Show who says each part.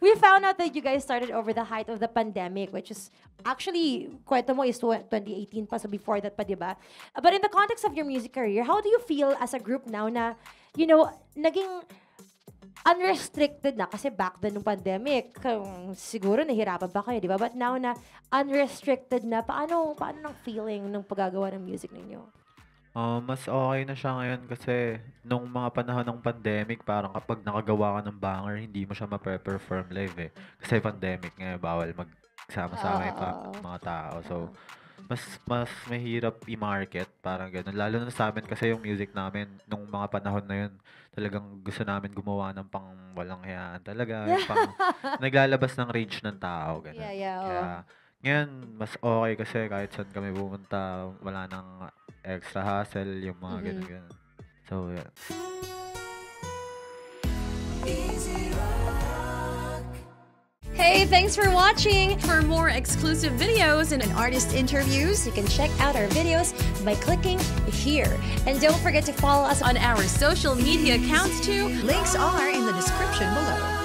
Speaker 1: We found out that you guys started over the height of the pandemic, which is actually, kwento mo is 2018 pa, so before that pa, di ba? But in the context of your music career, how do you feel as a group now na, you know, naging unrestricted na kasi back then ng pandemic, siguro nahirapan pa kayo, di ba? But now na unrestricted na, paano ng feeling ng paggagawa ng music ninyo?
Speaker 2: Mas okay na siya ngayon kasi nung mga panahon ng pandemic, parang kapag nakagawa ka ng banger, hindi mo siya mape-perform live eh. Kasi pandemic nga, bawal magsama-sama yung mga tao. So, mas mahirap i-market, parang gano'n. Lalo na sa amin kasi yung music namin, nung mga panahon na yun, talagang gusto namin gumawa ng pang walang hayaan talaga. Yung pang naglalabas ng rage ng tao, gano'n. Kaya, ngayon, mas okay kasi kahit saan kami pumunta, wala nang extra hassle, yung mga gano'n. So, yeah.
Speaker 3: Hey, thanks for watching! For more exclusive videos and artist interviews,
Speaker 1: you can check out our videos by clicking here. And don't forget to follow us
Speaker 3: on our social media accounts too.
Speaker 4: Links are in the description below.